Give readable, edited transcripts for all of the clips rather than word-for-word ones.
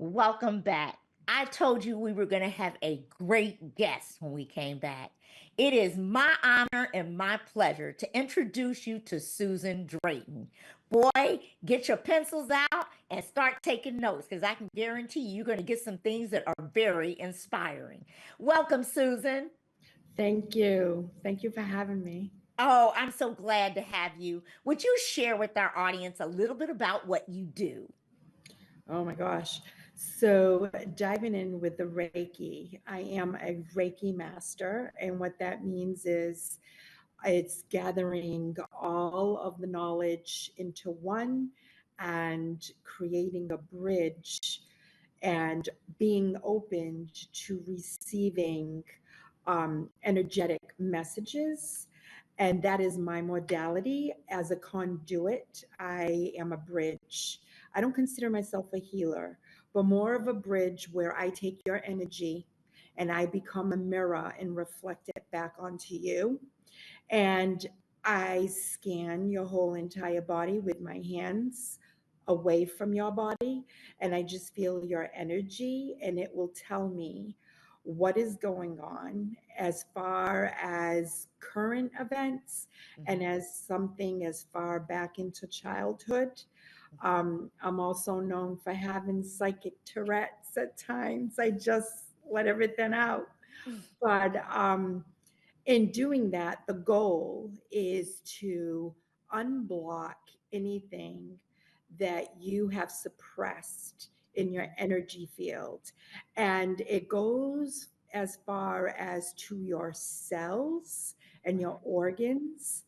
Welcome back. I told you we were going to have a great guest when we came back. It is my honor and my pleasure to introduce you to Susan Drayton. Boy, get your pencils out and start taking notes because I can guarantee you're going to get some things that are very inspiring. Welcome, Susan. Thank you. Thank you for having me. Oh, I'm so glad to have you. Would you share with our audience a little bit about what you do? Oh my gosh. So, diving in with the Reiki, I am a Reiki Master. And what that means is it's gathering all of the knowledge into one and creating a bridge and being open to receiving energetic messages. And that is my modality as a conduit. I am a bridge. I don't consider myself a healer, but more of a bridge where I take your energy and I become a mirror and reflect it back onto you. And I scan your whole entire body with my hands away from your body. And I just feel your energy, and it will tell me what is going on as far as current events and Mhm. as something as far back into childhood. I'm also known for having psychic Tourette's at times. I just let everything out. But in doing that, the goal is to unblock anything that you have suppressed in your energy field. And it goes as far as to your cells and your organs.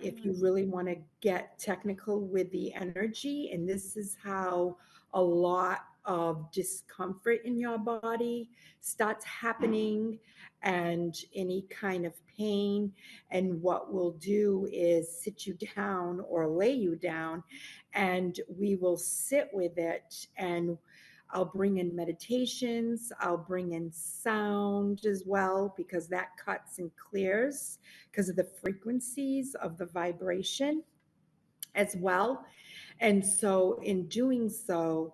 If you really want to get technical with the energy, and this is how a lot of discomfort in your body starts happening and any kind of pain. And what we'll do is sit you down or lay you down, and we will sit with it. And I'll bring in meditations, I'll bring in sound as well, because that cuts and clears because of the frequencies of the vibration as well. And so, in doing so,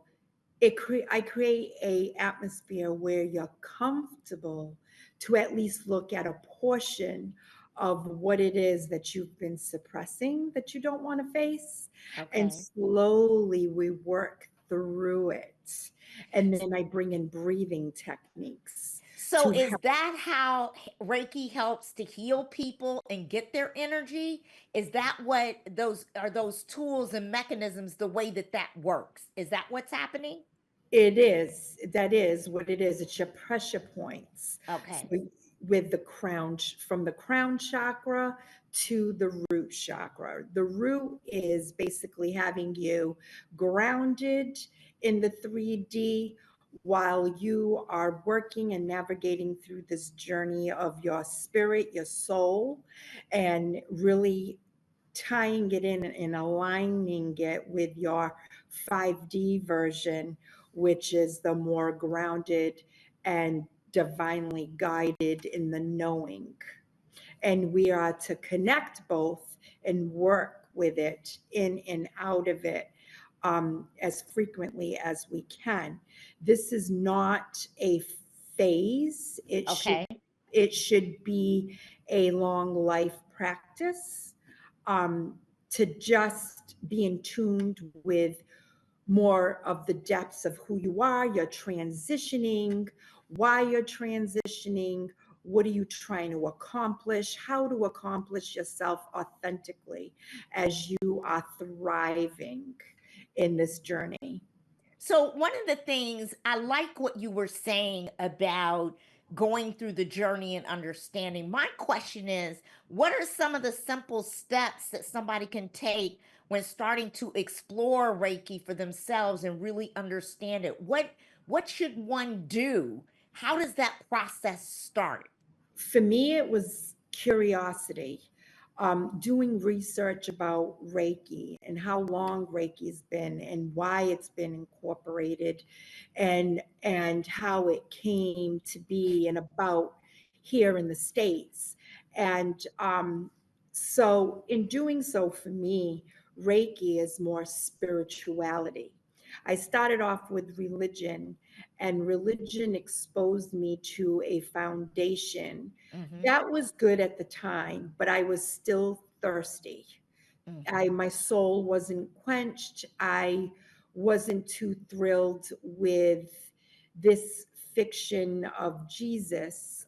I create a atmosphere where you're comfortable to at least look at a portion of what it is that you've been suppressing that you don't want to face, and Okay. slowly we work through it. And then I bring in breathing techniques So to is help. that how Reiki helps to heal people and get their energy? Is that what those tools and mechanisms the way that that works? Is that what's happening? It is. That is what it is. It's your pressure points. So Okay. with the crown, from the crown chakra to the root chakra. The root is basically having you grounded in the 3D while you are working and navigating through this journey of your spirit, your soul, and really tying it in and aligning it with your 5D version, which is the more grounded and divinely guided in the knowing. And we are to connect both and work with it in and out of it as frequently as we can. This is not a phase. Okay. It should be a long life practice, um, to just be in tuned with more of the depths of who you are, you're transitioning, why you're transitioning, what are you trying to accomplish, how to accomplish yourself authentically as you are thriving in this journey. So, one of the things I like what you were saying about going through the journey and understanding. My question is, what are some of the simple steps that somebody can take when starting to explore Reiki for themselves and really understand it? What should one do? How does that process start? For me, it was curiosity, doing research about Reiki and how long Reiki's been and why it's been incorporated, and how it came to be and about here in the States. And so, in doing so, for me, Reiki is more spirituality. I started off with religion, and religion exposed me to a foundation Mm-hmm. that was good at the time, but I was still thirsty. Mm-hmm. My soul wasn't quenched. I wasn't too thrilled with this fiction of Jesus.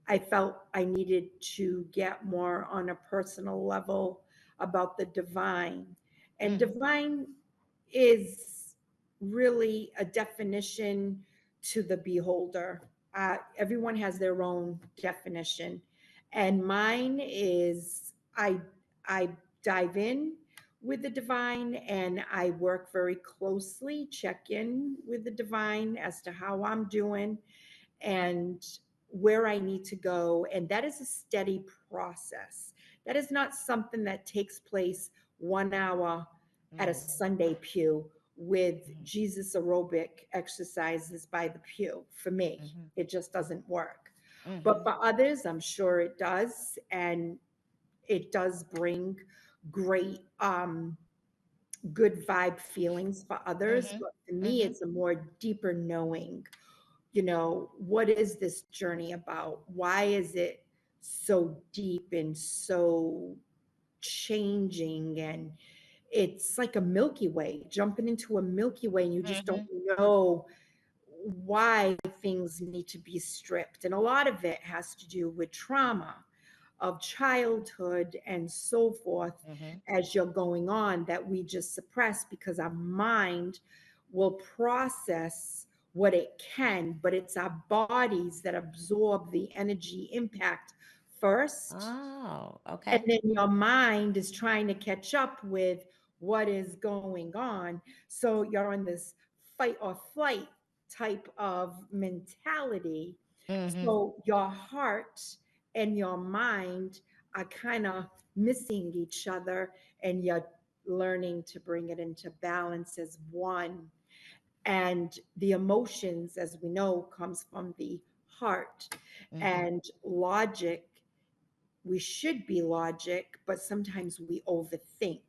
I felt I needed to get more on a personal level about the divine. And Mm-hmm. divine is really a definition to the beholder. Everyone has their own definition. And mine is I dive in with the divine and I work very closely, check in with the divine as to how I'm doing and where I need to go. And that is a steady process. That is not something that takes place 1 hour at a Mm-hmm. Sunday pew with Jesus aerobic exercises by the pew. For me, Mm-hmm. it just doesn't work. But Mm-hmm. for others, I'm sure it does. And it does bring great good vibe feelings for others, Mm-hmm. but for me Mm-hmm. it's a more deeper knowing, what is this journey about? Why is it so deep and so changing? And it's like a Milky Way, jumping into a Milky Way, and you just don't Mm-hmm. know why things need to be stripped. And a lot of it has to do with trauma of childhood and so forth Mm-hmm. as you're going on that we just suppress because our mind will process what it can, but it's our bodies that absorb the energy impact first. Oh, And okay. then your mind is trying to catch up with what is going on. So you're in this fight or flight type of mentality. Mm-hmm. So your heart and your mind are kind of missing each other, and you're learning to bring it into balance as one. And the emotions, as we know, comes from the heart. Mm-hmm. And logic, we should be logic, but sometimes we overthink.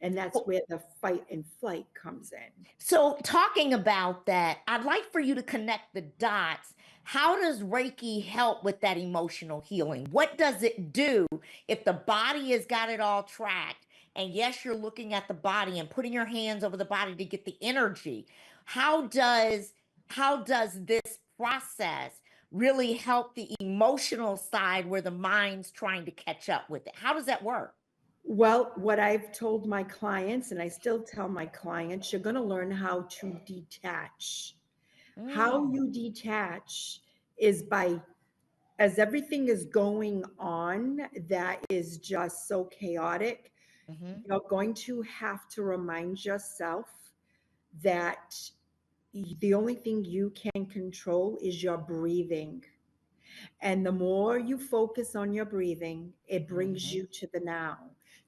And that's where the fight and flight comes in. So, talking about that, I'd like for you to connect the dots. How does Reiki help with that emotional healing? What does it do if the body has got it all tracked? And yes, you're looking at the body and putting your hands over the body to get the energy. How does this process really help the emotional side where the mind's trying to catch up with it? How does that work? Well, what I've told my clients, and I still tell my clients, you're going to learn how to detach. How Mm, you detach is by, as everything is going on that is just so chaotic, mm-hmm, you're going to have to remind yourself that the only thing you can control is your breathing. And the more you focus on your breathing, it brings mm-hmm, you to the now,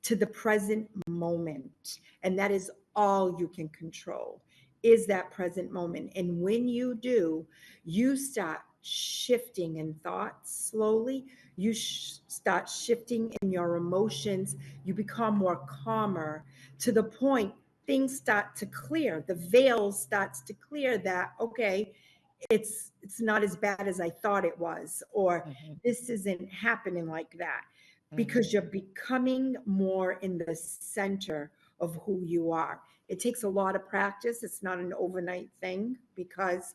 to the present moment. And that is all you can control is that present moment. And when you do, you start shifting in thoughts slowly. You start shifting in your emotions. You become more calmer to the point things start to clear. The veil starts to clear that, okay, it's not as bad as I thought it was, or mm-hmm, this isn't happening like that, mm-hmm. because you're becoming more in the center of who you are. It takes a lot of practice. It's not an overnight thing because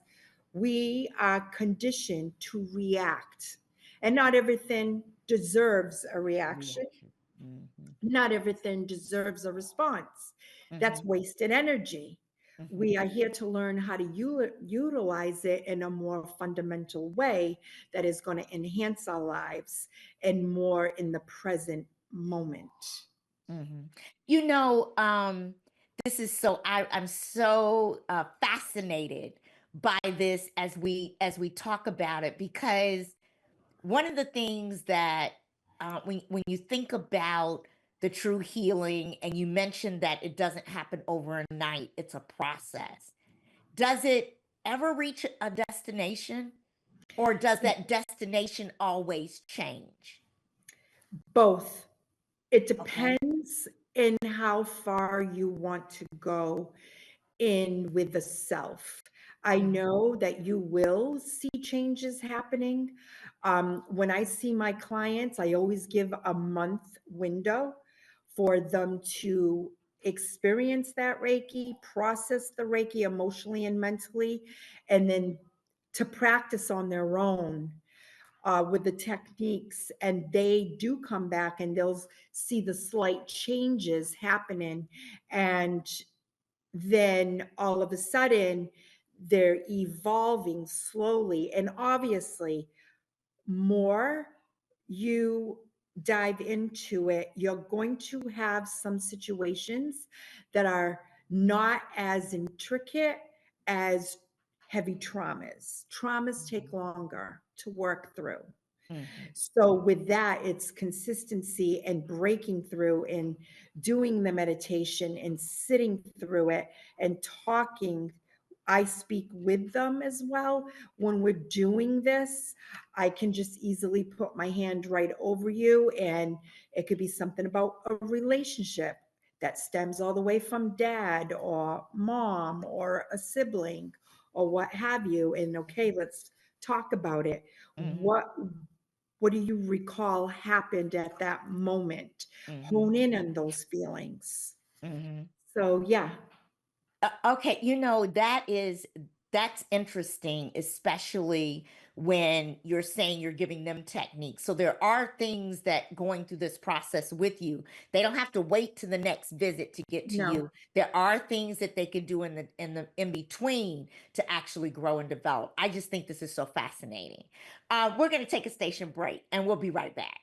we are conditioned to react, and not everything deserves a reaction. Reaction. Mm-hmm, Not everything deserves a response. That's mm-hmm, wasted energy. mm-hmm. We are here to learn how to utilize it in a more fundamental way that is going to enhance our lives and more in the present moment. Hmm. You know, this is so I'm so fascinated by this as we talk about it because one of the things that when you think about the true healing and you mentioned that it doesn't happen overnight, it's a process. Does it ever reach a destination, or does that destination always change? Both. It Okay. depends in how far you want to go. in with the self. I Mm, know that you will see changes happening. When I see my clients, I always give a month window for them to experience that Reiki, process the Reiki emotionally and mentally, and then to practice on their own with the techniques. And they do come back and they'll see the slight changes happening. And then all of a sudden, they're evolving slowly. And obviously, more you dive into it, you're going to have some situations that are not as intricate as heavy traumas. Traumas take longer to work through. mhm, So with that, it's consistency and breaking through and doing the meditation and sitting through it and talking. I speak with them as well. When we're doing this, I can just easily put my hand right over you, and it could be something about a relationship that stems all the way from dad or mom or a sibling or what have you. And okay, let's talk about it. mhm, What do you recall happened at that moment? mhm, Hone in on those feelings. mhm. So yeah, Okay, that's interesting, especially when you're saying you're giving them techniques. So there are things that going through this process with you, they don't have to wait to the next visit to get to no. you. There are things that they can do in between to actually grow and develop. I just think this is so fascinating. We're going to take a station break, and we'll be right back.